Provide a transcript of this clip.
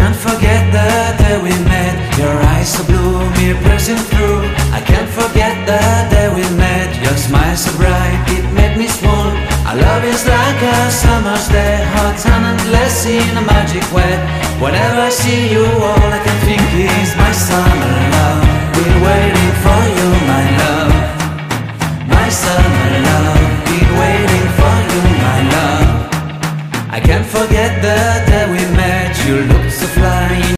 can't forget the day we met. Your eyes so blue, me piercing through. I can't forget the day we met. Your smile so bright, it made me swoon. Our love is like a summer's day, hot and endless in a magic way. Whenever I see you, all I can think is my summer love. We're waiting for you.